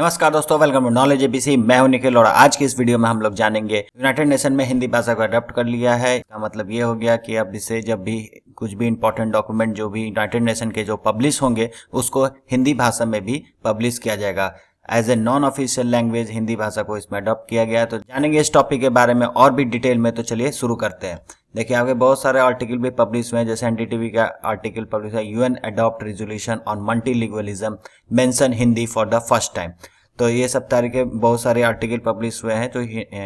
नमस्कार दोस्तों, welcome to knowledge ABC. मैं हूं निखिल और आज की इस वीडियो में हम लोग जानेंगे यूनाइटेड नेशन में हिंदी भाषा को अडॉप्ट कर लिया है। इसका मतलब ये हो गया कि अब इसे जब भी कुछ भी इंपॉर्टेंट डॉक्यूमेंट जो भी यूनाइटेड नेशन के जो पब्लिश होंगे उसको हिंदी भाषा में भी पब्लिश किया जाएगा। As a non official language Hindi भाषा को इसमें अडॉप्ट किया गया है। तो जानेंगे इस टॉपिक के बारे में और भी डिटेल में। तो चलिए शुरू करते हैं। देखिए, आगे बहुत सारे आर्टिकल भी पब्लिश हुए हैं, जैसे एनडीटीवी का आर्टिकल पब्लिश है, UN adopt resolution on multilingualism mention Hindi for the first time. तो ये सब तरह के बहुत सारे आर्टिकल पब्लिश हुए हैं। तो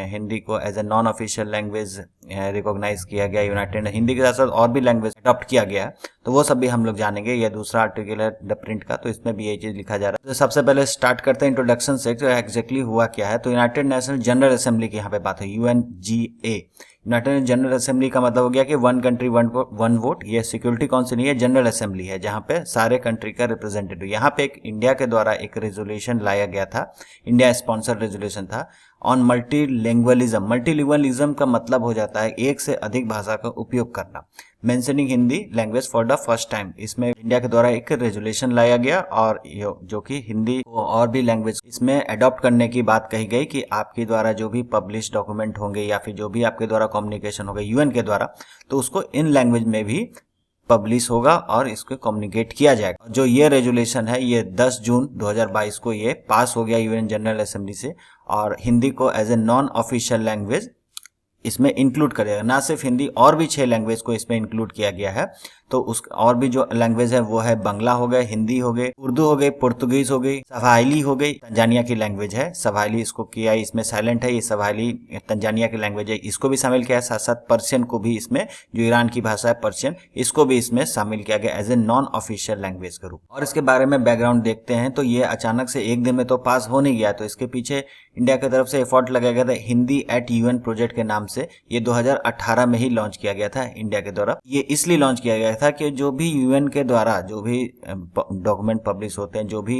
हिंदी को as a non official language recognise किया गया यूनाइटेड। हिंदी के साथ साथ और भी लैंग्वेज अडॉप्ट किया गया है, तो वो सब भी हम लोग जानेंगे। ये दूसरा आर्टिकल है द प्रिंट का, तो इसमें भी ये चीज लिखा जा रहा है। तो सबसे पहले स्टार्ट करते हैं इंट्रोडक्शन से, तो एग्जैक्टली हुआ क्या है। तो यूनाइटेड नेशनल जनरल असेंबली की यहाँ पे बात है, यूएनजीए। यूनाइटेड जनरल असेंबली का मतलब हो गया कि वन कंट्री वन वोट। ये सिक्योरिटी काउंसिल नहीं है, जनरल असेंबली है, जहाँ पे सारे कंट्री का रिप्रेजेंटेटिव। यहाँ पे एक इंडिया के द्वारा एक रेजोल्यूशन लाया गया था, इंडिया स्पॉन्सर्ड रेजोल्यूशन था ऑन मल्टीलिंगुअलिज्म। मल्टीलिंगुअलिज्म का मतलब हो जाता है एक से अधिक भाषा का उपयोग करना, mentioning Hindi language for the first time. इसमें इंडिया के द्वारा एक रेजोल्यूशन लाया गया और जो कि हिंदी और भी लैंग्वेज इसमें अडॉप्ट करने की बात कही गई कि आपके द्वारा जो भी पब्लिश डॉक्यूमेंट होंगे या फिर जो भी आपके द्वारा कम्युनिकेशन होगा यूएन के द्वारा, तो उसको इन लैंग्वेज में भी पब्लिश होगा और इसको कम्युनिकेट किया जाएगा। जो ये रेजोल्यूशन है ये 10 जून 2022 को ये पास हो गया यूएन जनरल असेंबली से, और हिंदी को as a non official language इसमें इंक्लूड करेगा। ना सिर्फ हिंदी, और भी 6 लैंग्वेज को इसमें इंक्लूड किया गया है। तो उस और भी जो लैंग्वेज है वो है बांग्ला हो गए, हिंदी हो गए, उर्दू हो गई, पुर्तगीज हो गई, सवाहिली हो गई, तंजानिया की लैंग्वेज है सवाहिली, इसको किया इसमें साइलेंट है, ये सवाहिली तंजानिया की लैंग्वेज है, इसको भी शामिल किया है। साथ साथ पर्शियन को भी इसमें, जो ईरान की भाषा है पर्शियन, इसको भी इसमें शामिल किया गया as a non official language के रूप। और इसके बारे में बैकग्राउंड देखते हैं तो ये अचानक से एक दिन में तो पास हो नहीं गया। तो इसके पीछे इंडिया की तरफ से एफर्ट लगाया गया था हिंदी एट यूएन प्रोजेक्ट के नाम से। ये 2018 में ही लॉन्च किया गया था इंडिया के द्वारा। ये इसलिए लॉन्च किया गया था कि जो भी यूएन के द्वारा जो भी डॉक्यूमेंट पब्लिश होते हैं, जो भी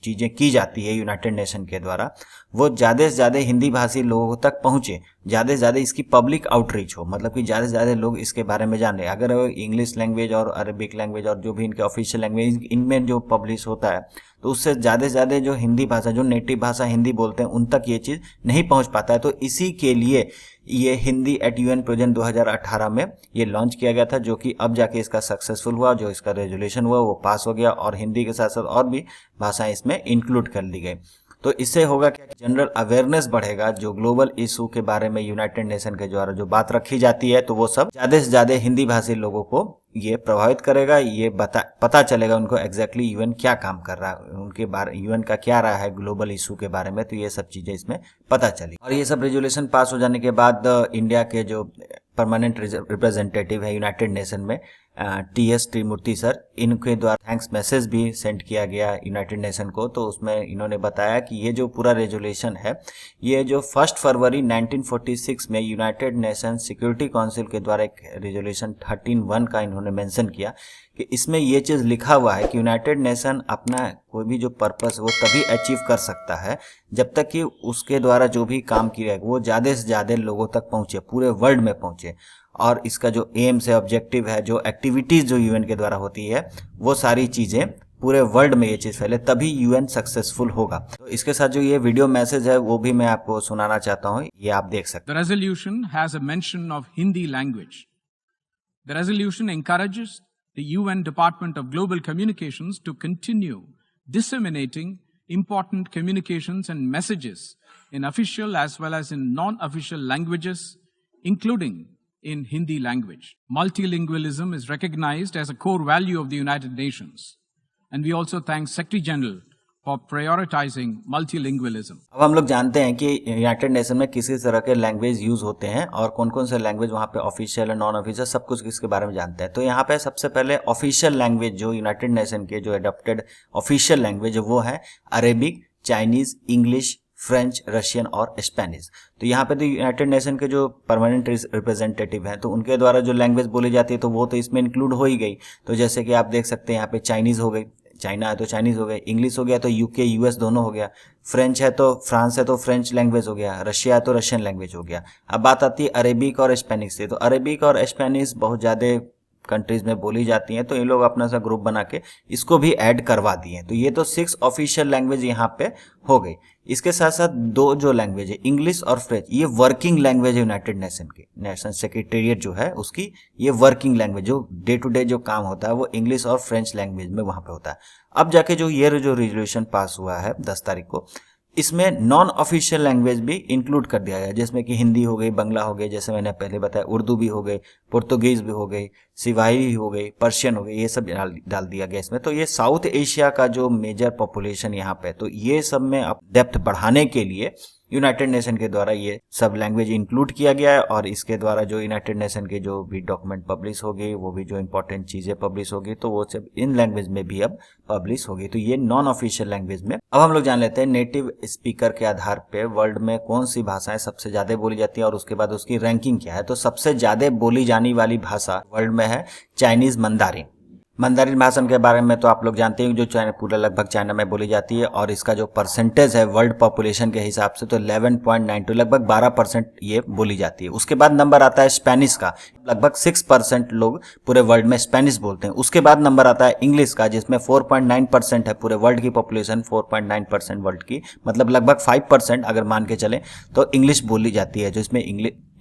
चीजें की जाती है यूनाइटेड नेशन के द्वारा, वो ज्यादा से ज्यादा हिंदी भाषी लोगों तक पहुंचे, ज्यादा से ज्यादा इसकी पब्लिक आउटरीच हो, मतलब कि ज्यादा से ज्यादा लोग इसके बारे में जाने। अगर इंग्लिश लैंग्वेज और अरबिक लैंग्वेज और जो भी इनके ऑफिशियल लैंग्वेज इनमें जो पब्लिश होता है, तो उससे ज्यादा से ज्यादा जो हिंदी भाषा, जो नेटिव भाषा हिंदी बोलते हैं, उन तक ये चीज नहीं पहुंच पाता है। तो इसी के लिए ये हिंदी एट यूएन प्रोजेक्ट 2018 में ये लॉन्च किया गया था, जो कि अब जाके इसका सक्सेसफुल हुआ, जो इसका रेजोल्यूशन हुआ वो पास हो गया और हिंदी के साथ साथ और भी भाषाएं इसमें इंक्लूड कर ली गई। तो इससे होगा क्या, जनरल अवेयरनेस बढ़ेगा। जो ग्लोबल इशू के बारे में यूनाइटेड नेशन के द्वारा जो बात रखी जाती है, तो वो सब ज्यादा से ज्यादा हिंदी भाषी लोगों को ये प्रभावित करेगा। ये पता चलेगा उनको एग्जैक्टली यूएन क्या काम कर रहा है, उनके बारे यूएन का क्या रहा है ग्लोबल इशू के बारे में। तो ये सब चीजें इसमें पता चली। और ये सब रेजोल्यूशन पास हो जाने के बाद इंडिया के जो परमानेंट रिप्रेजेंटेटिव है यूनाइटेड नेशन में, टीएस त्रिमूर्ति सर, इनके द्वारा थैंक्स मैसेज भी सेंड किया गया यूनाइटेड नेशन को। तो उसमें इन्होंने बताया कि ये जो पूरा रेजोल्यूशन है, ये जो 1 फरवरी 1946 में यूनाइटेड नेशन सिक्योरिटी काउंसिल के द्वारा एक रेजोल्यूशन 13(1) का इन्होंने मेंशन किया कि इसमें ये चीज लिखा हुआ है कि यूनाइटेड नेशन अपना कोई भी जो पर्पस वो तभी अचीव कर सकता है जब तक कि उसके द्वारा जो भी काम किया है वो ज्यादा से ज्यादा लोगों तक पहुंचे, पूरे वर्ल्ड में पहुंचे। और इसका जो एम्स है, ऑब्जेक्टिव है, जो एक्टिविटीज जो यूएन के द्वारा होती है, वो सारी चीजें पूरे वर्ल्ड में ये चीज फैले, तभी यूएन सक्सेसफुल होगा। तो इसके साथ जो ये वीडियो मैसेज है वो भी मैं आपको सुनाना चाहता हूँ, ये आप देख सकते हैं। The resolution has a mention of Hindi language. The resolution encourages the UN Department of Global Communications to continue disseminating important communications and messages in official as well as in non-official languages, including in Hindi language. Multilingualism is recognized as a core value of the United Nations, and we also thank Secretary General for prioritizing multilingualism. अब हम लोग जानते हैं कि United nation में किसी तरह के लैंग्वेज यूज होते हैं और कौन कौन से लैंग्वेज वहाँ पे ऑफिशियल है, नॉन ऑफिशियल, सब कुछ इसके बारे में जानते हैं। तो यहाँ पे सबसे पहले ऑफिशियल लैंग्वेज जो यूनाइटेड नेशन के जो एडॉप्टेड ऑफिशियल लैंग्वेज वो है Arabic, Chinese, English, French, Russian और स्पेनिश। तो यहाँ पे तो यूनाइटेड नेशन के जो परमानेंट रिप्रेजेंटेटिव हैं, तो उनके द्वारा जो लैंग्वेज बोली जाती है तो वो तो इसमें इंक्लूड हो ही गई। तो जैसे कि आप देख सकते हैं यहाँ पे चाइनीज हो गई, चाइना है तो चाइनीज हो गया, इंग्लिश हो गया तो यूके यूएस दोनों हो गया, फ्रेंच है तो फ्रांस है तो फ्रेंच लैंग्वेज हो गया, रशिया है तो रशियन लैंग्वेज हो गया। अब बात आती है अरेबिक और स्पेनिश से। तो अरेबिक और स्पेनिश बहुत ज़्यादा कंट्रीज में बोली जाती हैं, तो इन लोग अपना सा ग्रुप बना के इसको भी ऐड करवा दिए। तो ये तो 6 ऑफिशियल लैंग्वेज यहाँ पे हो गई। इसके साथ साथ 2 जो लैंग्वेज है, इंग्लिश और फ्रेंच, ये वर्किंग लैंग्वेज है यूनाइटेड नेशन की। नेशनल सेक्रेटेरिएट जो है उसकी ये वर्किंग लैंग्वेज, जो डे टू डे जो काम होता है वो इंग्लिश और फ्रेंच लैंग्वेज में वहाँ पे होता है। अब जाके जो रेजोल्यूशन पास हुआ है 10 तारीख को, इसमें नॉन ऑफिशियल लैंग्वेज भी इंक्लूड कर दिया गया, जिसमें कि हिंदी हो गई, बंगला हो गई, जैसे मैंने पहले बताया, उर्दू भी हो गई, पुर्तगीज भी हो गई, सिवाहिली हो गई, पर्शियन हो गई, ये सब डाल दिया गया इसमें। तो ये साउथ एशिया का जो मेजर पॉपुलेशन यहाँ पे, तो ये सब में अब डेप्थ बढ़ाने के लिए यूनाइटेड नेशन के द्वारा ये सब लैंग्वेज इंक्लूड किया गया है। और इसके द्वारा जो यूनाइटेड नेशन के जो भी डॉक्यूमेंट पब्लिश होगी, वो भी जो इंपॉर्टेंट चीजें पब्लिश होगी, तो वो सब इन लैंग्वेज में भी अब पब्लिश होगी। तो ये नॉन ऑफिशियल लैंग्वेज में। अब हम लोग जान लेते हैं नेटिव स्पीकर के आधार पे वर्ल्ड में कौन सी भाषाएं सबसे ज्यादा बोली जाती है और उसके बाद उसकी रैंकिंग क्या है। तो सबसे ज्यादा बोली जाने वाली भाषा वर्ल्ड में है चाइनीज मंदारिन। मंदारिन भाषा के बारे में तो आप लोग जानते हैं, जो चाइना पूरा लगभग चाइना में बोली जाती है, और इसका जो परसेंटेज है वर्ल्ड पॉपुलेशन के हिसाब से तो 11.92, लगभग 12% ये बोली जाती है। उसके बाद नंबर आता है स्पेनिश का, लगभग 6% लोग पूरे वर्ल्ड में स्पेनिश बोलते हैं। उसके बाद नंबर आता है इंग्लिश का, जिसमें 4.9% है पूरे वर्ल्ड की पॉपुलेशन, 4.9% वर्ल्ड की, मतलब लगभग 5% अगर मान के चलें तो इंग्लिश बोली जाती है, जो इसमें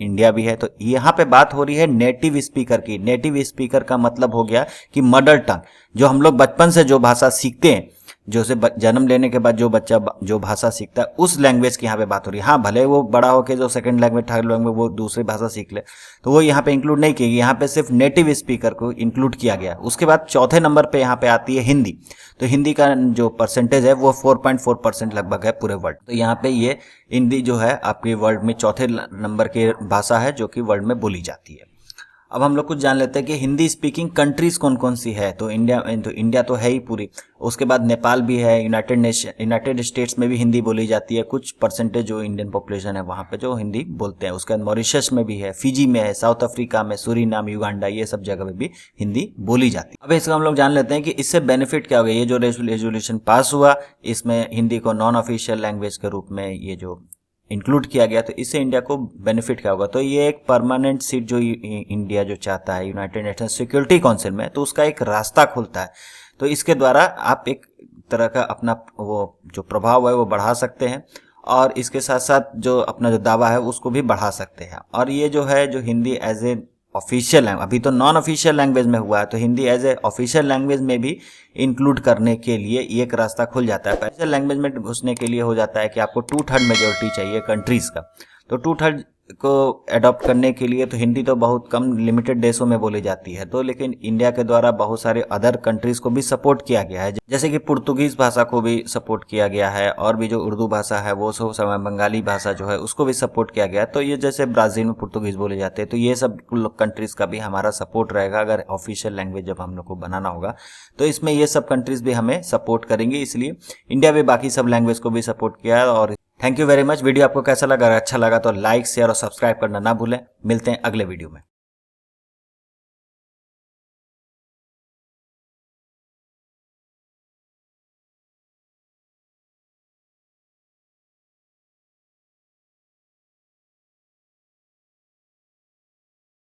इंडिया भी है। तो यहाँ पे बात हो रही है नेटिव स्पीकर की। नेटिव स्पीकर का मतलब हो गया कि मदर टंग, जो हम लोग बचपन से जो भाषा सीखते हैं, जो से जन्म लेने के बाद जो बच्चा जो भाषा सीखता है, उस लैंग्वेज की यहाँ पे बात हो रही है। हाँ, भले वो बड़ा होकर जो सेकंड लैंग्वेज, थर्ड लैंग्वेज वो दूसरी भाषा सीख ले, तो वो यहाँ पे इंक्लूड नहीं की गई। यहाँ पे सिर्फ नेटिव स्पीकर को इंक्लूड किया गया। उसके बाद चौथे नंबर पे यहाँ पे आती है हिंदी। तो हिंदी का जो परसेंटेज है वो 4.4% लगभग है पूरे वर्ल्ड। तो यहाँ पे ये हिंदी जो है आपके वर्ल्ड में चौथे नंबर की भाषा है जो कि वर्ल्ड में बोली जाती है। अब हम लोग कुछ जान लेते हैं कि हिंदी स्पीकिंग कंट्रीज कौन कौन सी है। तो इंडिया तो है ही पूरी, उसके बाद नेपाल भी है, यूनाइटेड स्टेट्स में भी हिंदी बोली जाती है, कुछ परसेंटेज जो इंडियन पॉपुलेशन है वहाँ पे जो हिंदी बोलते हैं। उसके बाद मॉरिशस में भी है, फिजी में है, साउथ अफ्रीका में, सूरीनाम, युगांडा, ये सब जगह में भी हिंदी बोली जाती है। अब इसका हम लोग जान लेते हैं कि इससे बेनिफिट क्या होगा। ये जो रेजोल्यूशन पास हुआ, इसमें हिंदी को नॉन ऑफिशियल लैंग्वेज के रूप में ये जो इंक्लूड किया गया, तो इससे इंडिया को बेनिफिट क्या होगा। तो ये एक परमानेंट सीट जो इंडिया जो चाहता है यूनाइटेड नेशन सिक्योरिटी काउंसिल में, तो उसका एक रास्ता खुलता है। तो इसके द्वारा आप एक तरह का अपना वो जो प्रभाव है वो बढ़ा सकते हैं, और इसके साथ साथ जो अपना जो दावा है उसको भी बढ़ा सकते हैं। और ये जो है जो Hindi as a official language, अभी तो नॉन ऑफिशियल लैंग्वेज में हुआ है, तो Hindi as a official language में भी इंक्लूड करने के लिए एक रास्ता खुल जाता है। ऑफिशियल लैंग्वेज में घुसने के लिए हो जाता है कि आपको 2/3 मेजोरिटी चाहिए कंट्रीज का। तो 2/3 को अडॉप्ट करने के लिए तो हिंदी तो बहुत कम लिमिटेड देशों में बोली जाती है, तो लेकिन इंडिया के द्वारा बहुत सारे अदर कंट्रीज को भी सपोर्ट किया गया है, जैसे कि पुर्तगीज भाषा को भी सपोर्ट किया गया है, और भी जो उर्दू भाषा है वो सब समय बंगाली भाषा जो है उसको भी सपोर्ट किया गया है। तो ये जैसे ब्राजील में पुर्तगीज बोले जाते हैं, तो ये सब कंट्रीज का भी हमारा सपोर्ट रहेगा। अगर ऑफिशियल लैंग्वेज जब हम लोग को बनाना होगा तो इसमें ये सब कंट्रीज भी हमें सपोर्ट करेंगे, इसलिए इंडिया भी बाकी सब लैंग्वेज को भी सपोर्ट किया है। और thank you very much. Video आपको कैसा लगा? अगर अच्छा लगा तो लाइक, शेयर और सब्सक्राइब करना ना भूलें। मिलते हैं अगले वीडियो में।